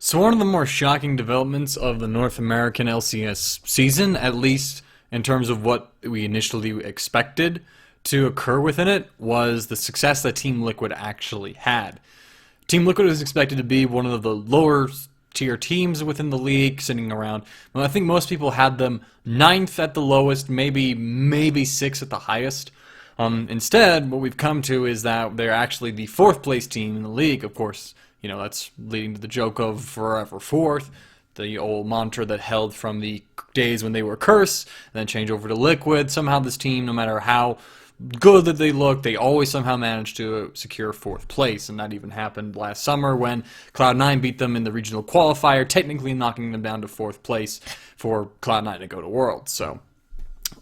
So one of the more shocking developments of the North American LCS season, at least in terms of what we initially expected to occur within it, was the success that Team Liquid actually had. Team Liquid is expected to be one of the lower tier teams within the league, sitting around. Well, I think most people had them ninth at the lowest, maybe sixth at the highest. Instead, what we've come to is that they're actually the fourth place team in the league. Of course, that's leading to the joke of forever fourth, the old mantra that held from the days when they were Curse, and then change over to Liquid. Somehow this team, no matter how good that they look, they always somehow managed to secure fourth place, and that even happened last summer when Cloud9 beat them in the regional qualifier, technically knocking them down to fourth place for Cloud9 to go to Worlds. So,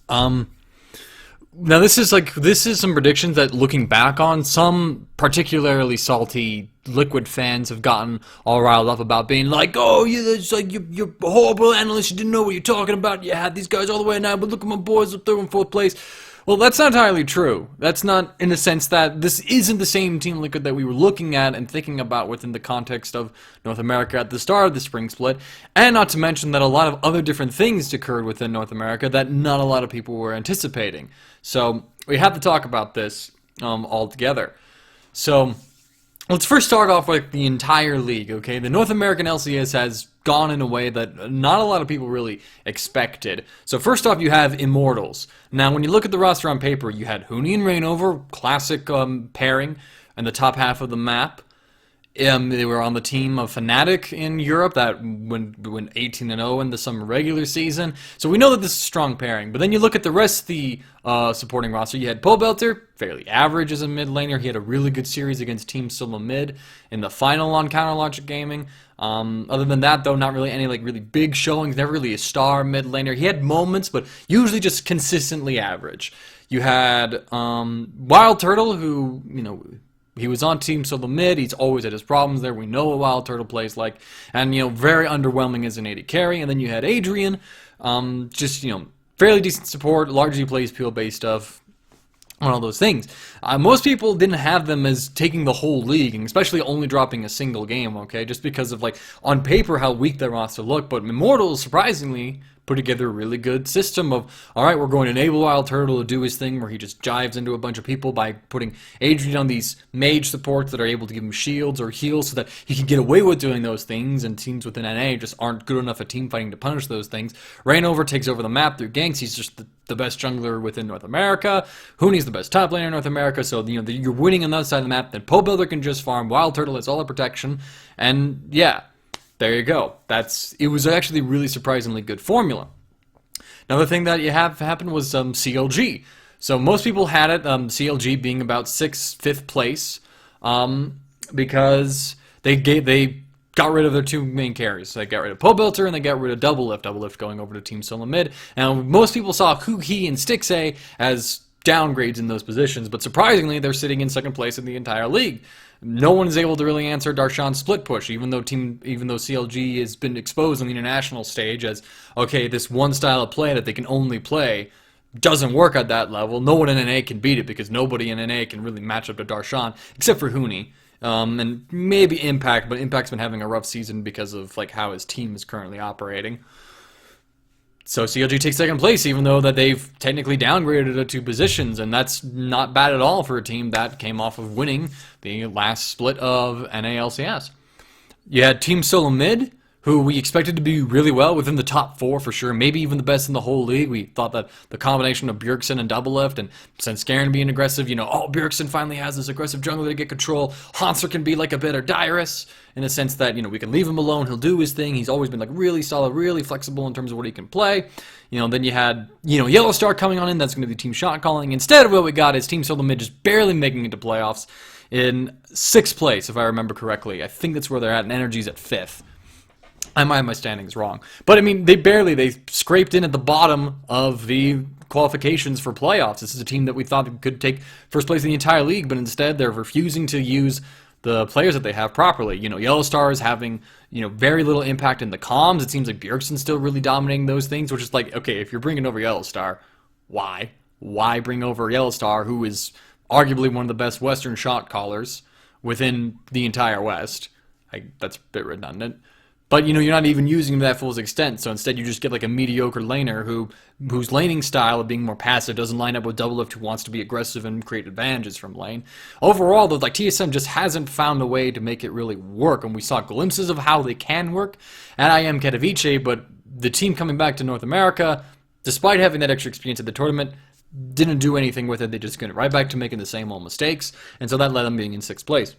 now this is some predictions that, looking back on, some particularly salty Liquid fans have gotten all riled up about, being like, "Oh, it's like you're a horrible analyst. You didn't know what you're talking about. You had these guys all the way now, but look at my boys up there in fourth place." Well, that's not entirely true. That's not, in the sense that this isn't the same Team Liquid that we were looking at and thinking about within the context of North America at the start of the spring split, and not to mention that a lot of other different things occurred within North America that not a lot of people were anticipating. So we have to talk about this all together. So let's first start off with the entire league, okay? The North American LCS has gone in a way that not a lot of people really expected. So first off, you have Immortals. Now, when you look at the roster on paper, you had Huni and Reignover, classic pairing, in the top half of the map. They were on the team of Fnatic in Europe that went 18-0 in the summer regular season. So we know that this is a strong pairing. But then you look at the rest of the supporting roster. You had Pobelter, fairly average as a mid laner. He had a really good series against Team Solo Mid in the final on Counterlogic Gaming. Other than that, though, not really any really big showings. Never really a star mid laner. He had moments, but usually just consistently average. You had Wild Turtle, who, he was on Team Solo Mid. He's always had his problems there. We know what Wild Turtle plays like. And, very underwhelming as an AD carry. And then you had Adrian, fairly decent support, largely plays PO-based stuff. One of those things. Most people didn't have them as taking the whole league, and especially only dropping a single game, okay? Just because of, on paper, how weak their roster looked. But Immortals, surprisingly, put together a really good system of, all right, we're going to enable Wild Turtle to do his thing where he just jives into a bunch of people by putting Adrian on these mage supports that are able to give him shields or heals so that he can get away with doing those things, and teams within NA just aren't good enough at team fighting to punish those things. Reignover takes over the map through ganks. He's just the best jungler within North America. Huni's the best top laner in North America, so you're winning on the other side of the map. Then Pobelter can just farm. Wild Turtle has all the protection, and yeah, there you go. It was actually a really surprisingly good formula. Another thing that you have happened was CLG. So most people had it, CLG being about fifth place, because they got rid of their two main carries. So they got rid of Pobelter and they got rid of Doublelift. Doublelift going over to Team Solo Mid. Now, most people saw Huhi and Stixxay as downgrades in those positions, but surprisingly, they're sitting in second place in the entire league. No one is able to really answer Darshan's split push, even though CLG has been exposed on the international stage as, okay, this one style of play that they can only play doesn't work at that level. No one in NA can beat it because nobody in NA can really match up to Darshan, except for Huni. And maybe Impact, but Impact's been having a rough season because of how his team is currently operating. So CLG takes second place, even though that they've technically downgraded it 2 positions, and that's not bad at all for a team that came off of winning the last split of NALCS. You had Team Solo Mid, who we expected to be really well within the top 4 for sure, maybe even the best in the whole league. We thought that the combination of Bjergsen and Doublelift and Svenskeren being aggressive, Bjergsen finally has this aggressive jungler to get control. Hanser can be like a better Dyrus in the sense that, we can leave him alone, he'll do his thing. He's always been really solid, really flexible in terms of what he can play. Then you had, Yellowstar coming on in, that's going to be Team Shot Calling. Instead, what we got is Team Solo Mid just barely making it to playoffs in 6th place, if I remember correctly. I think that's where they're at, and Energy's at 5th. I might have my standings wrong. But, they scraped in at the bottom of the qualifications for playoffs. This is a team that we thought could take first place in the entire league, but instead they're refusing to use the players that they have properly. Yellowstar is having, very little impact in the comms. It seems like Bjergsen's still really dominating those things, which is okay, if you're bringing over Yellowstar, why? Why bring over Yellowstar, who is arguably one of the best Western shot callers within the entire West? That's a bit redundant. But you're not even using him to that full extent. So instead, you just get like a mediocre laner whose laning style of being more passive doesn't line up with Doublelift, who wants to be aggressive and create advantages from lane. Overall, though, like TSM just hasn't found a way to make it really work, and we saw glimpses of how they can work at IM Katowice. But the team coming back to North America, despite having that extra experience at the tournament, didn't do anything with it. They just got right back to making the same old mistakes, and so that led them being in 6th place.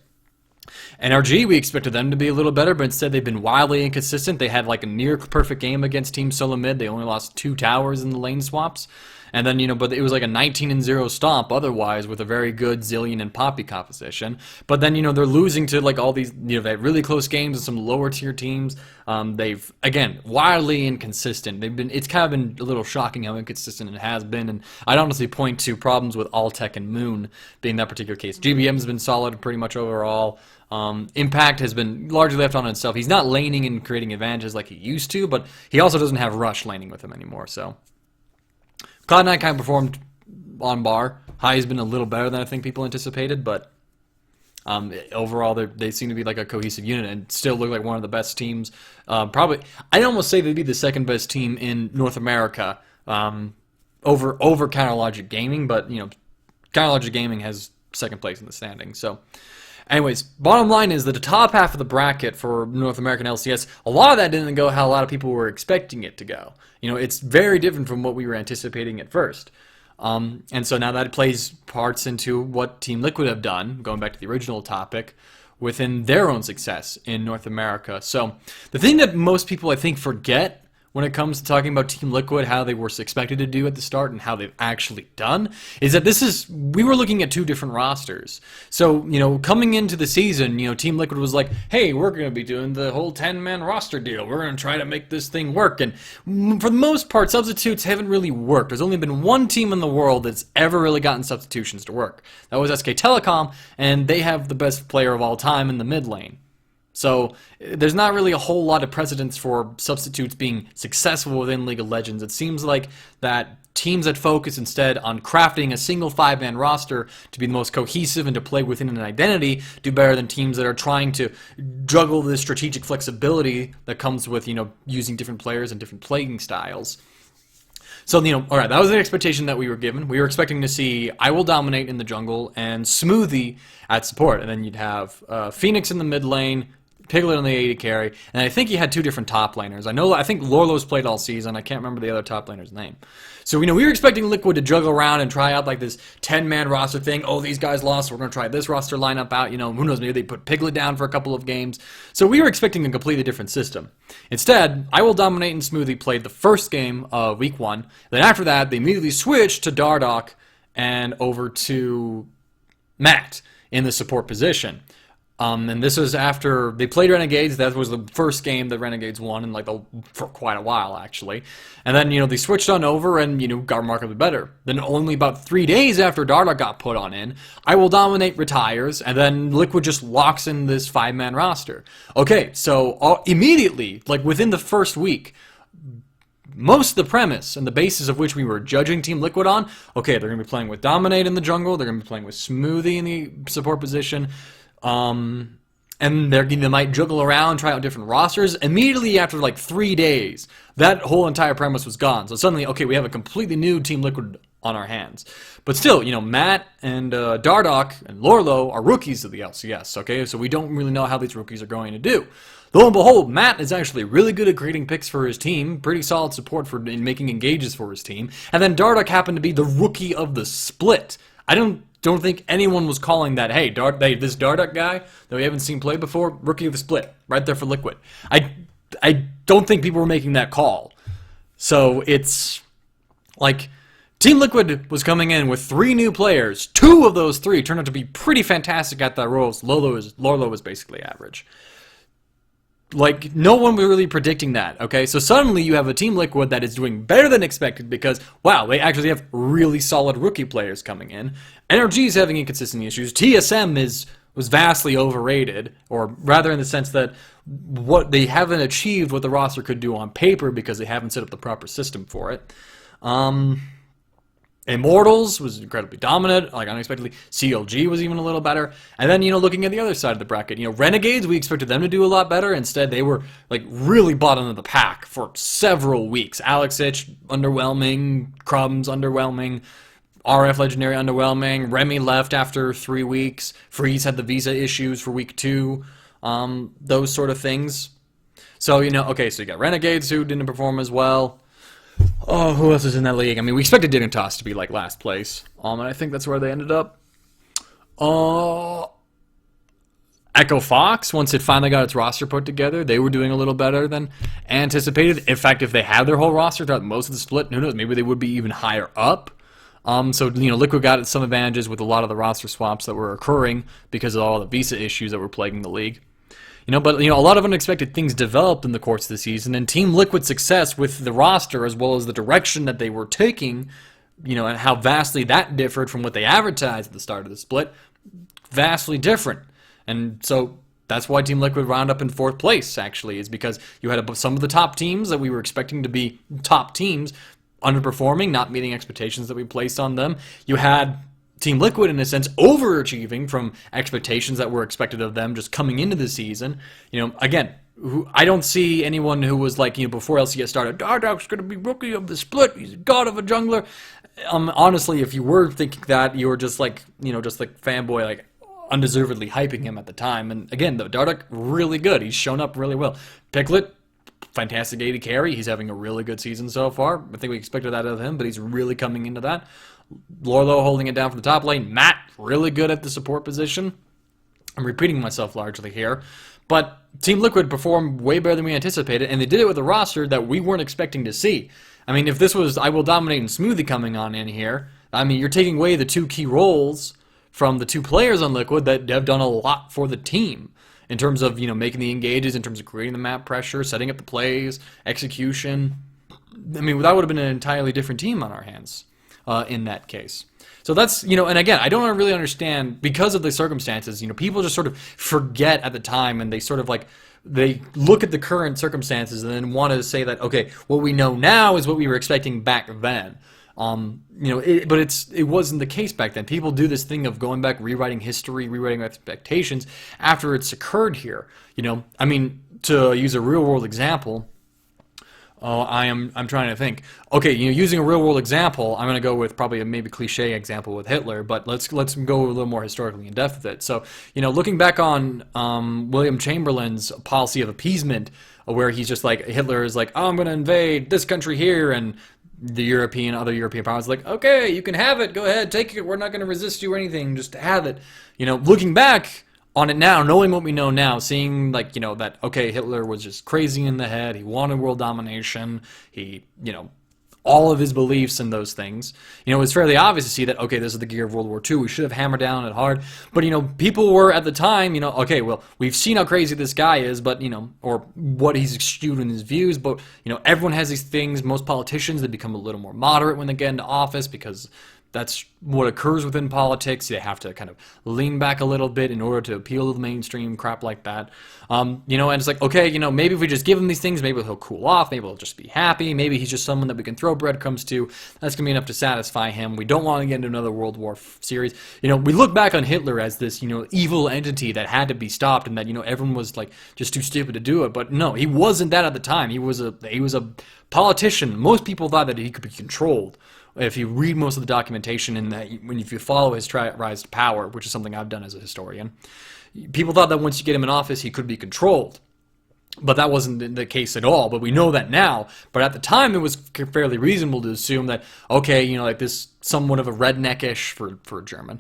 NRG, we expected them to be a little better, but instead they've been wildly inconsistent. They had like a near perfect game against Team Solo Mid. They only lost 2 towers in the lane swaps. And then, but it was like a 19-0 stomp otherwise with a very good Zilean and Poppy composition. But then, they're losing to like all these, they had really close games with some lower tier teams. They've, again, wildly inconsistent. It's kind of been a little shocking how inconsistent it has been. And I'd honestly point to problems with Alltech and Moon being that particular case. GBM's been solid pretty much overall. Impact has been largely left on itself. He's not laning and creating advantages like he used to, but he also doesn't have Rush laning with him anymore. So Cloud9 kind of performed on bar. High has been a little better than I think people anticipated, but overall they seem to be like a cohesive unit and still look like one of the best teams. Probably, I'd almost say they'd be the second best team in North America over Counterlogic Gaming, but Counterlogic Gaming has 2nd place in the standings. So anyways, bottom line is that the top half of the bracket for North American LCS, a lot of that didn't go how a lot of people were expecting it to go. It's very different from what we were anticipating at first. And so now that plays parts into what Team Liquid have done, going back to the original topic, within their own success in North America. So the thing that most people, I think, forget when it comes to talking about Team Liquid, how they were expected to do at the start and how they've actually done, is that we were looking at 2 different rosters. So, coming into the season, Team Liquid was like, hey, we're going to be doing the whole 10-man roster deal. We're going to try to make this thing work. And for the most part, substitutes haven't really worked. There's only been one team in the world that's ever really gotten substitutions to work. That was SK Telecom, and they have the best player of all time in the mid lane. So there's not really a whole lot of precedence for substitutes being successful within League of Legends. It seems like that teams that focus instead on crafting a single 5-man roster to be the most cohesive and to play within an identity do better than teams that are trying to juggle the strategic flexibility that comes with, using different players and different playing styles. So, all right, that was the expectation that we were given. We were expecting to see I Will Dominate in the jungle and Smoothie at support. And then you'd have Phoenix in the mid lane, Piglet on the AD carry, and I think he had 2 different top laners. I think Lorlo's played all season. I can't remember the other top laner's name. So, we were expecting Liquid to juggle around and try out like this 10-man roster thing. Oh, these guys lost, so we're going to try this roster lineup out. Who knows, maybe they put Piglet down for a couple of games. So we were expecting a completely different system. Instead, I Will Dominate and Smoothie played the first game of week 1. Then after that, they immediately switched to Dardoch and over to Matt in the support position. And this was after they played Renegades. That was the first game that Renegades won in for quite a while, actually. And then, they switched on over and, got remarkably better. Then only about 3 days after Dardoch got put on in, I Will Dominate retires, and then Liquid just locks in this 5-man roster. Okay, so immediately, within the first week, most of the premise and the basis of which we were judging Team Liquid on, okay, they're going to be playing with Dominate in the jungle, they're going to be playing with Smoothie in the support position, and they might juggle around, try out different rosters. Immediately after 3 days, that whole entire premise was gone. So suddenly, okay, we have a completely new Team Liquid on our hands. But still, Matt and Dardoch and Lorlo are rookies of the LCS, okay? So we don't really know how these rookies are going to do. Lo and behold, Matt is actually really good at creating picks for his team, pretty solid support in making engages for his team. And then Dardoch happened to be the rookie of the split. I don't think anyone was calling that, hey, this Dardoch guy that we haven't seen play before, rookie of the split, right there for Liquid. I don't think people were making that call. So it's like Team Liquid was coming in with 3 new players. 2 of those 3 turned out to be pretty fantastic at their roles. Lorlo was basically average. No one was really predicting that, okay? So suddenly you have a Team Liquid that is doing better than expected because, wow, they actually have really solid rookie players coming in. NRG is having inconsistent issues. TSM was vastly overrated, or rather in the sense that what they haven't achieved what the roster could do on paper because they haven't set up the proper system for it. Immortals was incredibly dominant, like unexpectedly. CLG was even a little better. And then, looking at the other side of the bracket, Renegades, we expected them to do a lot better. Instead, they were like really bottom of the pack for several weeks. Alexich, underwhelming. Crumbs, underwhelming. RF Legendary, underwhelming. Remy left after 3 weeks. Freeze had the visa issues for week 2. Those sort of things. So, okay, so you got Renegades who didn't perform as well. Oh, who else is in that league? I mean, we expected Dignitas to be like last place, and I think that's where they ended up. Echo Fox, once it finally got its roster put together, they were doing a little better than anticipated. In fact, if they had their whole roster throughout most of the split, who knows, maybe they would be even higher up. So, Liquid got some advantages with a lot of the roster swaps that were occurring because of all the visa issues that were plaguing the league. But a lot of unexpected things developed in the course of the season, and Team Liquid's success with the roster as well as the direction that they were taking, and how vastly that differed from what they advertised at the start of the split, vastly different. And so that's why Team Liquid wound up in 4th place, actually, is because you had some of the top teams that we were expecting to be top teams underperforming, not meeting expectations that we placed on them. You had Team Liquid, in a sense, overachieving from expectations that were expected of them just coming into the season. Again, I don't see anyone who was like, before LCS started, Dardoch's going to be rookie of the split, he's a god of a jungler. Honestly, if you were thinking that, you were just like, just like fanboy, like undeservedly hyping him at the time. And again, the Dardoch, really good. He's shown up really well. Piglet, fantastic AD carry. He's having a really good season so far. I think we expected that of him, but he's really coming into that. Lorlo holding it down from the top lane. Matt, really good at the support position. I'm repeating myself largely here. But Team Liquid performed way better than we anticipated, and they did it with a roster that we weren't expecting to see. I mean, if this was I Will Dominate and Smoothie coming on in here, I mean, you're taking away the 2 key roles from the 2 players on Liquid that have done a lot for the team. In terms of, making the engages, in terms of creating the map pressure, setting up the plays, execution. I mean, that would have been an entirely different team on our hands. In that case. So that's, and again, I don't really understand, because of the circumstances, people just sort of forget at the time, and they sort of like, they look at the current circumstances and then want to say that, okay, what we know now is what we were expecting back then. But it wasn't the case back then. People do this thing of going back, rewriting history, rewriting expectations after it's occurred here. I mean, to use a real world example, I'm trying to think. Okay, using a real world example, I'm going to go with probably a maybe cliche example with Hitler, but let's go a little more historically in depth with it. So, looking back on William Chamberlain's policy of appeasement, where he's just like, Hitler is like, oh, I'm going to invade this country here, and the other European powers are like, okay, you can have it, go ahead, take it, we're not going to resist you or anything, just have it. Looking back on it now, knowing what we know now, seeing like, that, okay, Hitler was just crazy in the head, he wanted world domination, he, all of his beliefs and those things, it's fairly obvious to see that, okay, this is the gear of World War II, we should have hammered down on it hard, but, people were at the time, okay, well, we've seen how crazy this guy is, but, or what he's skewed in his views, but, everyone has these things, most politicians, they become a little more moderate when they get into office, because that's what occurs within politics. They have to kind of lean back a little bit in order to appeal to the mainstream, crap like that. And it's like, okay, maybe if we just give him these things, maybe he'll cool off, maybe he'll just be happy, maybe he's just someone that we can throw breadcrumbs to. That's going to be enough to satisfy him. We don't want to get into another World War series. We look back on Hitler as this, evil entity that had to be stopped, and that, everyone was like just too stupid to do it. But no, he wasn't that at the time. He was a politician. Most people thought that he could be controlled. If you read most of the documentation and if you follow his rise to power, which is something I've done as a historian, people thought that once you get him in office, he could be controlled. But that wasn't the case at all. But we know that now. But at the time, it was fairly reasonable to assume that, okay, like this somewhat of a redneckish, for a German,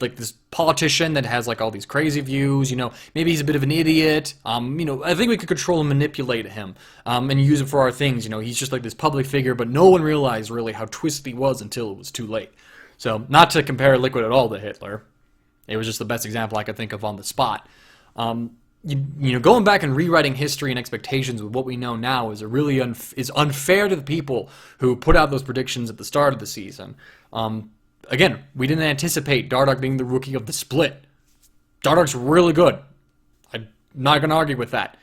like this politician that has like all these crazy views, maybe he's a bit of an idiot. I think we could control and manipulate him, and use it for our things. He's just like this public figure, but no one realized really how twisted he was until it was too late. So, not to compare Liquid at all to Hitler, it was just the best example I could think of on the spot. Going back and rewriting history and expectations with what we know now is is unfair to the people who put out those predictions at the start of the season. Again, we didn't anticipate Dardoch being the rookie of the split. Dardoch's really good. I'm not going to argue with that.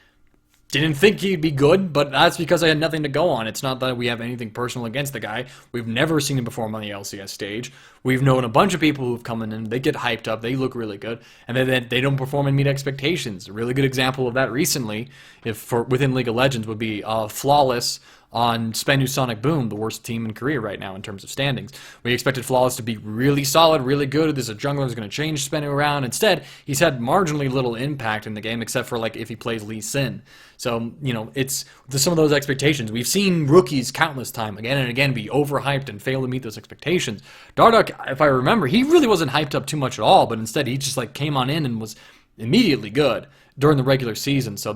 didn't think he'd be good, but that's because I had nothing to go on. It's not that we have anything personal against the guy. We've never seen him perform on the LCS stage. We've known a bunch of people who've come in and they get hyped up, they look really good, and then they don't perform and meet expectations. A really good example of that recently, if for within League of Legends, would be Flawless on Spenu Sonic Boom, the worst team in Korea right now in terms of standings. We expected Flawless to be really solid, really good. There's a jungler who's going to change Spenu around. Instead, he's had marginally little impact in the game, except for like if he plays Lee Sin. So, it's some of those expectations. We've seen rookies countless time, again and again, be overhyped and fail to meet those expectations. Dardoch, if I remember, he really wasn't hyped up too much at all, but instead he just like came on in and was immediately good during the regular season. So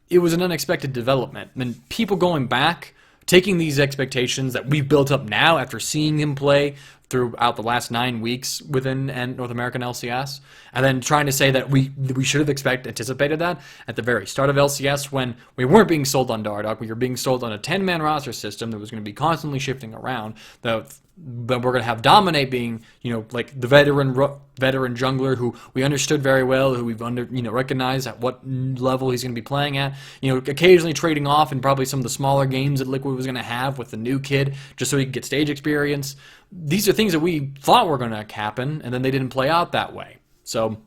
it was an unexpected development. And people going back, taking these expectations that we've built up now after seeing him play throughout the last 9 weeks within North American LCS, and then trying to say that we should have anticipated that at the very start of LCS when we weren't being sold on Dardoch. We were being sold on a 10-man roster system that was going to be constantly shifting around, that we're going to have Dominate being, like the veteran jungler who we understood very well, who we've recognized at what level he's going to be playing at. Occasionally trading off in probably some of the smaller games that Liquid was going to have with the new kid, just so he could get stage experience. These are things that we thought were going to happen, and then they didn't play out that way. So,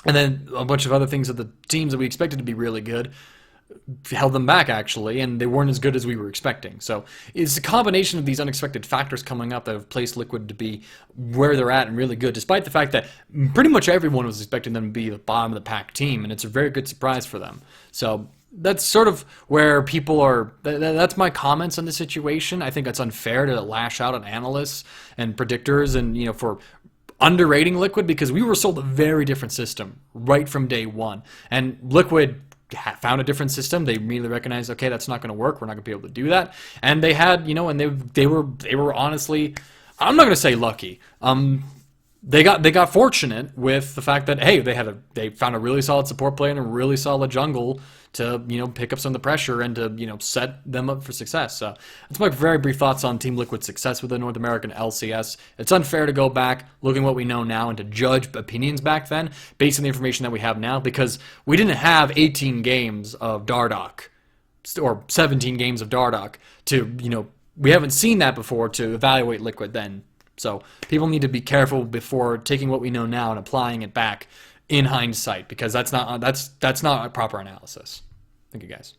and then a bunch of other things that the teams that we expected to be really good held them back, actually, and they weren't as good as we were expecting. So it's a combination of these unexpected factors coming up that have placed Liquid to be where they're at and really good, despite the fact that pretty much everyone was expecting them to be the bottom of the pack team, and it's a very good surprise for them. So that's sort of where people are. That's my comments on the situation. I think it's unfair to lash out on analysts and predictors and, for underrating Liquid, because we were sold a very different system right from day one. And Liquid found a different system. They immediately recognized, okay, that's not going to work. We're not going to be able to do that. And they had, and they were honestly, I'm not going to say lucky. They got fortunate with the fact that, hey, they found a really solid support player and a really solid jungle to pick up some of the pressure and to set them up for success. So that's my very brief thoughts on Team Liquid's success with the North American LCS. It's unfair to go back, looking at what we know now, and to judge opinions back then based on the information that we have now, because we didn't have 18 games of Dardoch or 17 games of Dardoch to we haven't seen that before to evaluate Liquid then. So people need to be careful before taking what we know now and applying it back in hindsight, because that's not a proper analysis. Thank you, guys.